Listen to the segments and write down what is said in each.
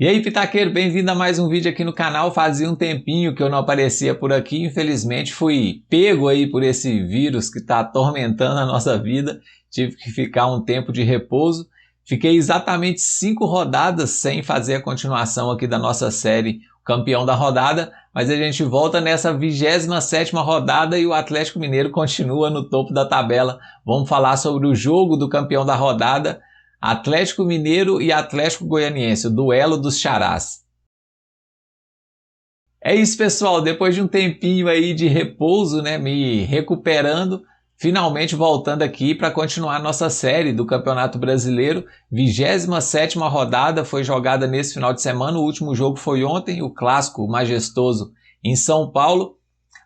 E aí, Pitaqueiro, bem-vindo a mais um vídeo aqui no canal. Fazia um tempinho que eu não aparecia por aqui, infelizmente fui pego aí por esse vírus que está atormentando a nossa vida. Tive que ficar um tempo de repouso. Fiquei exatamente 5 rodadas sem fazer a continuação aqui da nossa série Campeão da Rodada, mas a gente volta nessa 27ª rodada e o Atlético Mineiro continua no topo da tabela. Vamos falar sobre o jogo do Campeão da Rodada, Atlético Mineiro e Atlético Goianiense, o duelo dos xarás. É isso, pessoal, depois de um tempinho aí de repouso, me recuperando, finalmente voltando aqui para continuar nossa série do Campeonato Brasileiro. 27ª rodada foi jogada nesse final de semana, o último jogo foi ontem, o clássico majestoso em São Paulo.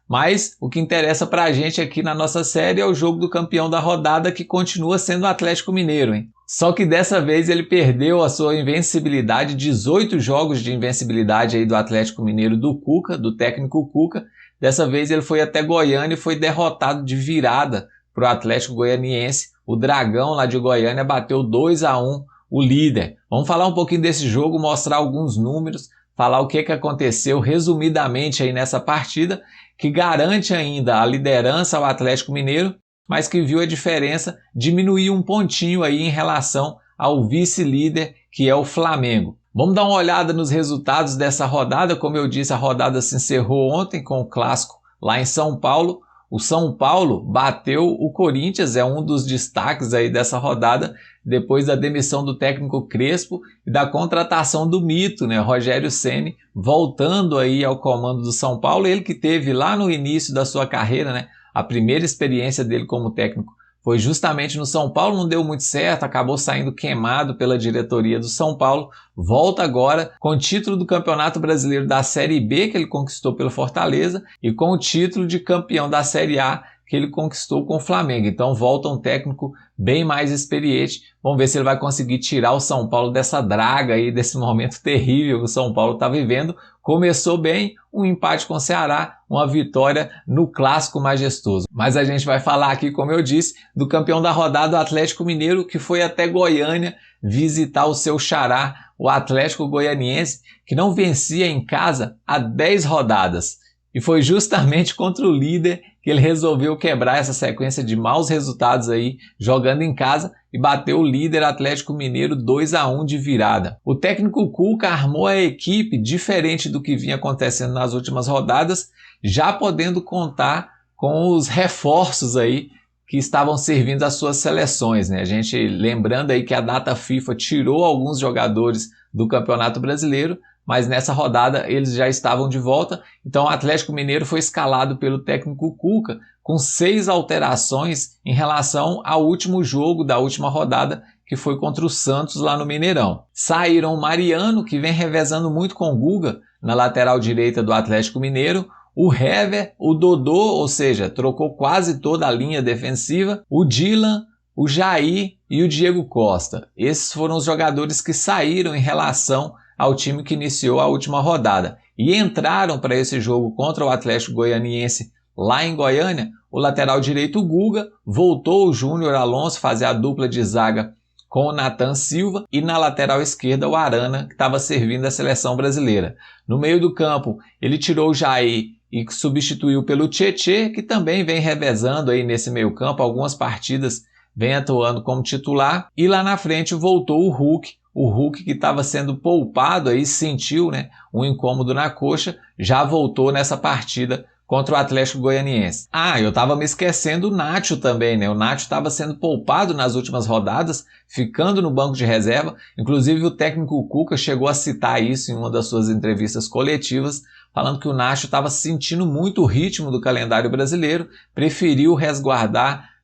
Mas o que interessa para a gente aqui na nossa série é o jogo do campeão da rodada, que continua sendo o Atlético Mineiro, hein? Só que dessa vez ele perdeu a sua invencibilidade, 18 jogos de invencibilidade aí do Atlético Mineiro do Cuca, do técnico Cuca. Dessa vez ele foi até Goiânia e foi derrotado de virada para o Atlético Goianiense. O Dragão lá de Goiânia bateu 2-1 o líder. Vamos falar um pouquinho desse jogo, mostrar alguns números, falar o que aconteceu resumidamente aí nessa partida, que garante ainda a liderança ao Atlético Mineiro, mas que viu a diferença diminuir um pontinho aí em relação ao vice-líder, que é o Flamengo. Vamos dar uma olhada nos resultados dessa rodada. Como eu disse, a rodada se encerrou ontem com o clássico lá em São Paulo. O São Paulo bateu o Corinthians, é um dos destaques aí dessa rodada, depois da demissão do técnico Crespo e da contratação do mito, Rogério Ceni, voltando aí ao comando do São Paulo. Ele que teve lá no início da sua carreira, a primeira experiência dele como técnico foi justamente no São Paulo, não deu muito certo, acabou saindo queimado pela diretoria do São Paulo. Volta agora com o título do Campeonato Brasileiro da Série B, que ele conquistou pelo Fortaleza, e com o título de campeão da Série A, que ele conquistou com o Flamengo. Então volta um técnico bem mais experiente. Vamos ver se ele vai conseguir tirar o São Paulo dessa draga aí, desse momento terrível que o São Paulo está vivendo. Começou bem, um empate com o Ceará, uma vitória no clássico majestoso. Mas a gente vai falar aqui, como eu disse, do campeão da rodada, o Atlético Mineiro, que foi até Goiânia visitar o seu xará, o Atlético Goianiense, que não vencia em casa há 10 rodadas. E foi justamente contra o líder que ele resolveu quebrar essa sequência de maus resultados aí, jogando em casa, e bateu o líder Atlético Mineiro 2-1 de virada. O técnico Cuca armou a equipe diferente do que vinha acontecendo nas últimas rodadas, já podendo contar com os reforços aí que estavam servindo às suas seleções, A gente lembrando aí que a data FIFA tirou alguns jogadores do Campeonato Brasileiro, mas nessa rodada eles já estavam de volta. Então o Atlético Mineiro foi escalado pelo técnico Cuca com 6 alterações em relação ao último jogo da última rodada, que foi contra o Santos lá no Mineirão. Saíram o Mariano, que vem revezando muito com o Guga na lateral direita do Atlético Mineiro, o Hever, o Dodô, ou seja, trocou quase toda a linha defensiva, o Dylan, o Jair e o Diego Costa. Esses foram os jogadores que saíram em relação ao time que iniciou a última rodada. E entraram para esse jogo contra o Atlético Goianiense lá em Goiânia o lateral direito, o Guga, voltou o Júnior Alonso fazer a dupla de zaga com o Nathan Silva, e na lateral esquerda o Arana, que estava servindo a seleção brasileira. No meio do campo ele tirou o Jair e substituiu pelo Tietê, que também vem revezando aí nesse meio campo, algumas partidas vem atuando como titular, e lá na frente voltou o Hulk que estava sendo poupado aí, sentiu um incômodo na coxa, já voltou nessa partida contra o Atlético Goianiense. Eu estava me esquecendo o Nacho também, O Nacho estava sendo poupado nas últimas rodadas, ficando no banco de reserva. Inclusive o técnico Cuca chegou a citar isso em uma das suas entrevistas coletivas, falando que o Nacho estava sentindo muito o ritmo do calendário brasileiro, preferiu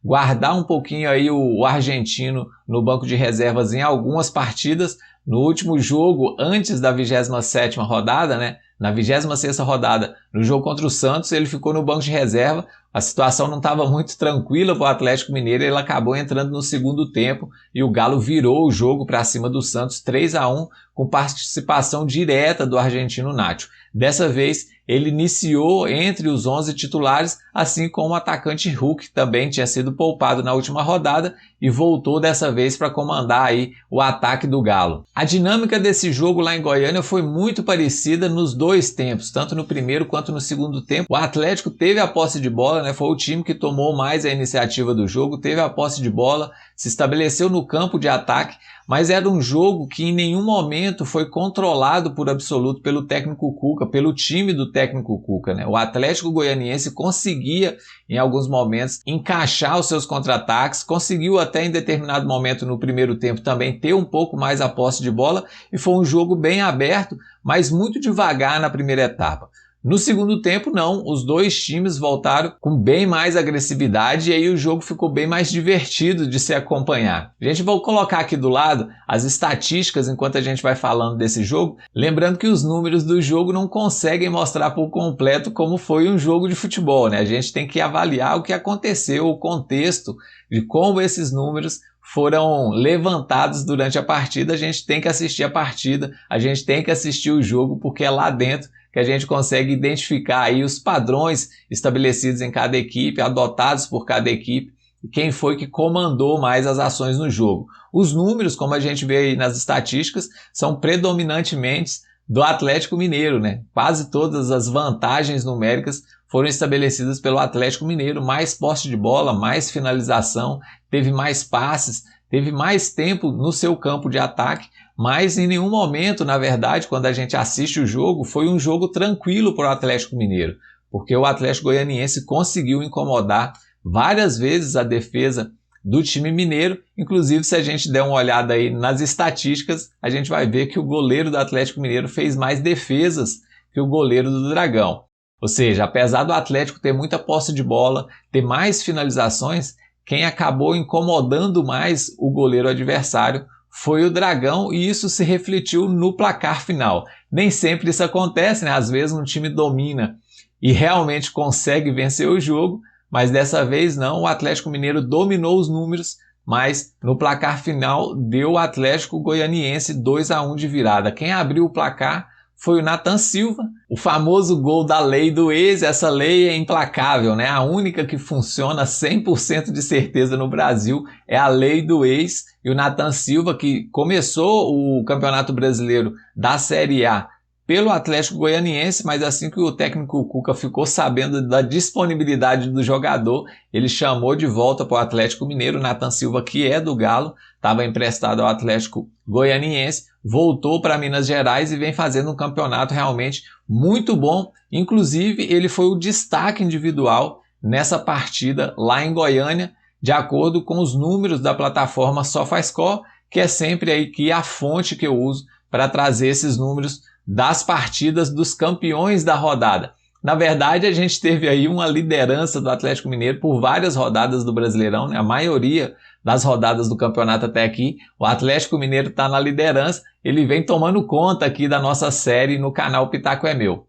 guardar um pouquinho aí o argentino no banco de reservas em algumas partidas. No último jogo, antes da 27ª rodada, Na 26ª rodada, no jogo contra o Santos, ele ficou no banco de reserva. A situação não estava muito tranquila para o Atlético Mineiro, ele acabou entrando no segundo tempo e o Galo virou o jogo para cima do Santos 3-1, com participação direta do argentino Nacho. Dessa vez, ele iniciou entre os 11 titulares, assim como o atacante Hulk, que também tinha sido poupado na última rodada e voltou dessa vez para comandar aí o ataque do Galo. A dinâmica desse jogo lá em Goiânia foi muito parecida nos dois tempos, tanto no primeiro quanto no segundo tempo. O Atlético teve a posse de bola, né? Foi o time que tomou mais a iniciativa do jogo, teve a posse de bola, se estabeleceu no campo de ataque, mas era um jogo que em nenhum momento foi controlado por absoluto pelo técnico Cuca, pelo time do técnico Cuca, né? O Atlético Goianiense conseguia, em alguns momentos, encaixar os seus contra-ataques, conseguiu até em determinado momento no primeiro tempo também ter um pouco mais a posse de bola, e foi um jogo bem aberto, mas muito devagar na primeira etapa. No segundo tempo, não, os dois times voltaram com bem mais agressividade e aí o jogo ficou bem mais divertido de se acompanhar. A gente vai colocar aqui do lado as estatísticas enquanto a gente vai falando desse jogo, lembrando que os números do jogo não conseguem mostrar por completo como foi um jogo de futebol, né? A gente tem que avaliar o que aconteceu, o contexto de como esses números foram levantados durante a partida. A gente tem que assistir a partida, a gente tem que assistir o jogo, porque é lá dentro que a gente consegue identificar aí os padrões estabelecidos em cada equipe, adotados por cada equipe, e quem foi que comandou mais as ações no jogo. Os números, como a gente vê aí nas estatísticas, são predominantemente do Atlético Mineiro, né? Quase todas as vantagens numéricas foram estabelecidas pelo Atlético Mineiro, mais posse de bola, mais finalização, teve mais passes, teve mais tempo no seu campo de ataque, mas em nenhum momento, na verdade, quando a gente assiste o jogo, foi um jogo tranquilo para o Atlético Mineiro, porque o Atlético Goianiense conseguiu incomodar várias vezes a defesa do time mineiro. Inclusive, se a gente der uma olhada aí nas estatísticas, a gente vai ver que o goleiro do Atlético Mineiro fez mais defesas que o goleiro do Dragão. Ou seja, apesar do Atlético ter muita posse de bola, ter mais finalizações, quem acabou incomodando mais o goleiro adversário foi o Dragão, e isso se refletiu no placar final. Nem sempre isso acontece, né? Às vezes um time domina e realmente consegue vencer o jogo, mas dessa vez não, o Atlético Mineiro dominou os números, mas no placar final deu o Atlético Goianiense 2-1 de virada. Quem abriu o placar foi o Nathan Silva, o famoso gol da lei do ex. Essa lei é implacável, né? A única que funciona 100% de certeza no Brasil é a lei do ex, e o Nathan Silva, que começou o Campeonato Brasileiro da Série A pelo Atlético Goianiense, mas assim que o técnico Cuca ficou sabendo da disponibilidade do jogador, ele chamou de volta para o Atlético Mineiro. Nathan Silva, que é do Galo, estava emprestado ao Atlético Goianiense, voltou para Minas Gerais e vem fazendo um campeonato realmente muito bom. Inclusive, ele foi o destaque individual nessa partida lá em Goiânia, de acordo com os números da plataforma SofaScore, que é sempre aí que a fonte que eu uso para trazer esses números das partidas dos campeões da rodada. Na verdade, a gente teve aí uma liderança do Atlético Mineiro por várias rodadas do Brasileirão, né? A maioria das rodadas do campeonato até aqui, o Atlético Mineiro está na liderança, ele vem tomando conta aqui da nossa série no canal Pitaco é Meu.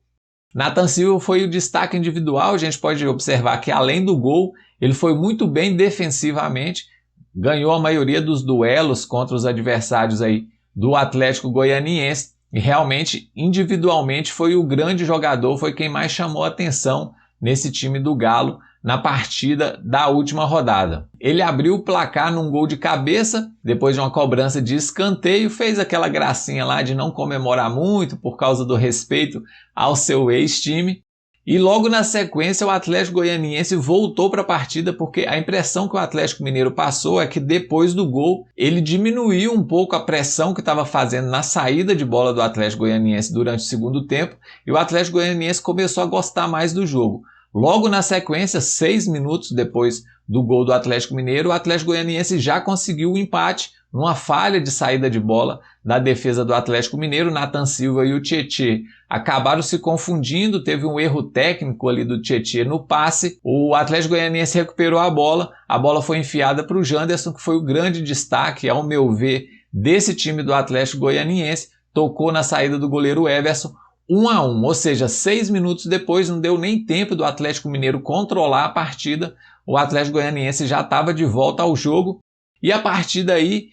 Nathan Silva foi o destaque individual. A gente pode observar que, além do gol, ele foi muito bem defensivamente, ganhou a maioria dos duelos contra os adversários aí do Atlético Goianiense, e realmente, individualmente, foi o grande jogador, foi quem mais chamou a atenção nesse time do Galo na partida da última rodada. Ele abriu o placar num gol de cabeça, depois de uma cobrança de escanteio, fez aquela gracinha lá de não comemorar muito por causa do respeito ao seu ex-time. E logo na sequência o Atlético Goianiense voltou para a partida, porque a impressão que o Atlético Mineiro passou é que depois do gol ele diminuiu um pouco a pressão que estava fazendo na saída de bola do Atlético Goianiense durante o segundo tempo, e o Atlético Goianiense começou a gostar mais do jogo. Logo na sequência, 6 minutos depois do gol do Atlético Mineiro, o Atlético Goianiense já conseguiu o empate numa falha de saída de bola da defesa do Atlético Mineiro. Nathan Silva e o Tietê acabaram se confundindo, teve um erro técnico ali do Tietê no passe, o Atlético Goianiense recuperou a bola foi enfiada para o Janderson, que foi o grande destaque, ao meu ver, desse time do Atlético Goianiense, tocou na saída do goleiro Everson, 1-1, ou seja, 6 minutos depois, não deu nem tempo do Atlético Mineiro controlar a partida, o Atlético Goianiense já estava de volta ao jogo, e a partir daí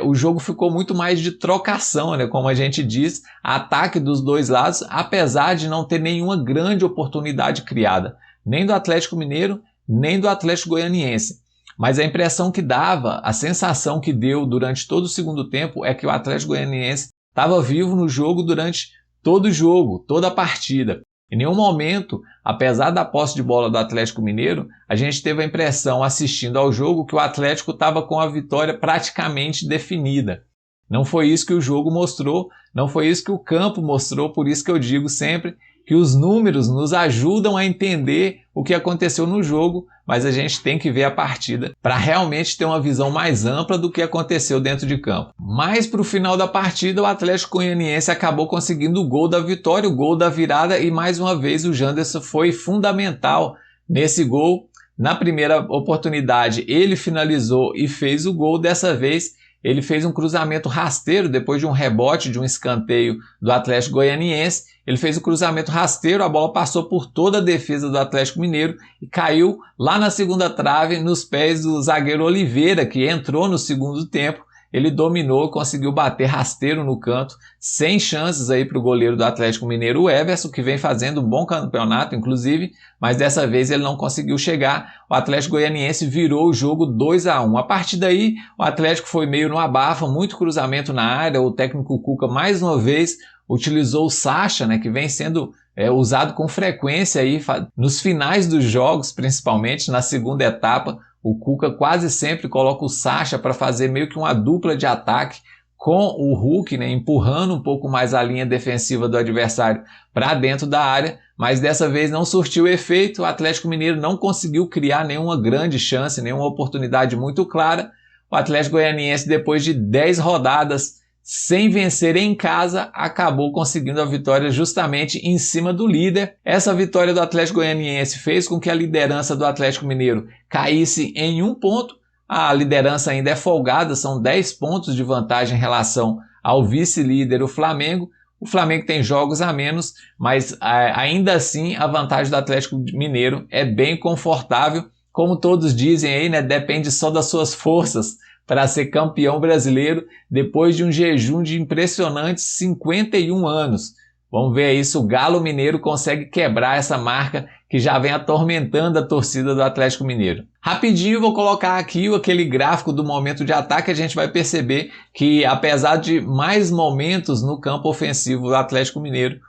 o jogo ficou muito mais de trocação, né? Como a gente diz, ataque dos dois lados, apesar de não ter nenhuma grande oportunidade criada, nem do Atlético Mineiro, nem do Atlético Goianiense. Mas a impressão que dava, a sensação que deu durante todo o segundo tempo é que o Atlético Goianiense estava vivo no jogo durante todo o jogo, toda a partida. Em nenhum momento, apesar da posse de bola do Atlético Mineiro, a gente teve a impressão, assistindo ao jogo, que o Atlético estava com a vitória praticamente definida. Não foi isso que o jogo mostrou, não foi isso que o campo mostrou, por isso que eu digo sempre que os números nos ajudam a entender o que aconteceu no jogo, mas a gente tem que ver a partida para realmente ter uma visão mais ampla do que aconteceu dentro de campo. Mas para o final da partida, o Atlético Goianiense acabou conseguindo o gol da vitória, o gol da virada, e mais uma vez o Janderson foi fundamental nesse gol. Na primeira oportunidade ele finalizou e fez o gol, dessa vez ele fez um cruzamento rasteiro depois de um rebote, de um escanteio do Atlético Goianiense. Ele fez o cruzamento rasteiro, a bola passou por toda a defesa do Atlético Mineiro e caiu lá na segunda trave, nos pés do zagueiro Oliveira, que entrou no segundo tempo. Ele dominou, conseguiu bater rasteiro no canto, sem chances aí para o goleiro do Atlético Mineiro, o Everson, que vem fazendo um bom campeonato, inclusive, mas dessa vez ele não conseguiu chegar. O Atlético Goianiense virou o jogo 2-1. A partir daí, o Atlético foi meio no abafa, muito cruzamento na área. O técnico Cuca, mais uma vez, utilizou o Sacha, né, que vem sendo usado com frequência aí, nos finais dos jogos, principalmente na segunda etapa. O Cuca quase sempre coloca o Sacha para fazer meio que uma dupla de ataque com o Hulk, né, empurrando um pouco mais a linha defensiva do adversário para dentro da área, mas dessa vez não surtiu efeito. O Atlético Mineiro não conseguiu criar nenhuma grande chance, nenhuma oportunidade muito clara. O Atlético Goianiense, depois de 10 rodadas sem vencer em casa, acabou conseguindo a vitória justamente em cima do líder. Essa vitória do Atlético Goianiense fez com que a liderança do Atlético Mineiro caísse em 1 ponto. A liderança ainda é folgada, são 10 pontos de vantagem em relação ao vice-líder, o Flamengo. O Flamengo tem jogos a menos, mas ainda assim a vantagem do Atlético Mineiro é bem confortável. Como todos dizem aí, né, depende só das suas forças para ser campeão brasileiro depois de um jejum de impressionantes 51 anos. Vamos ver aí se o Galo Mineiro consegue quebrar essa marca que já vem atormentando a torcida do Atlético Mineiro. Rapidinho vou colocar aqui aquele gráfico do momento de ataque. A gente vai perceber que, apesar de mais momentos no campo ofensivo do Atlético Mineiro,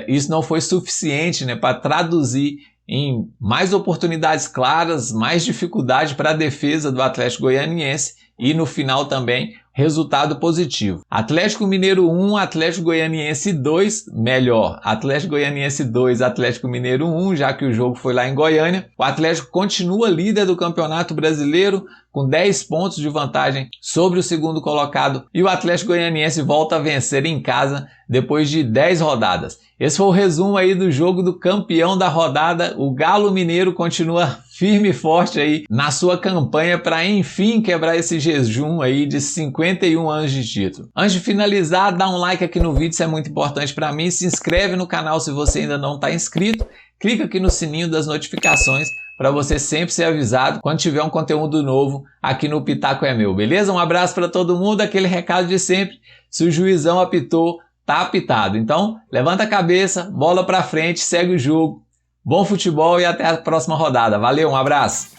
isso não foi suficiente, né, para traduzir em mais oportunidades claras, mais dificuldade para a defesa do Atlético Goianiense e no final também resultado positivo. Atlético Mineiro 1, Atlético Goianiense 2, melhor, Atlético Goianiense 2, Atlético Mineiro 1, já que o jogo foi lá em Goiânia. O Atlético continua líder do Campeonato Brasileiro com 10 pontos de vantagem sobre o segundo colocado, e o Atlético Goianiense volta a vencer em casa depois de 10 rodadas. Esse foi o resumo aí do jogo do campeão da rodada. O Galo Mineiro continua firme e forte aí na sua campanha para enfim quebrar esse jejum aí de 51 anos de título. Antes de finalizar, dá um like aqui no vídeo, isso é muito importante para mim. Se inscreve no canal se você ainda não está inscrito. Clica aqui no sininho das notificações para você sempre ser avisado quando tiver um conteúdo novo aqui no Pitaco é Meu, beleza? Um abraço para todo mundo, aquele recado de sempre. Se o juizão apitou, tá apitado. Então, levanta a cabeça, bola para frente, segue o jogo. Bom futebol e até a próxima rodada. Valeu, um abraço!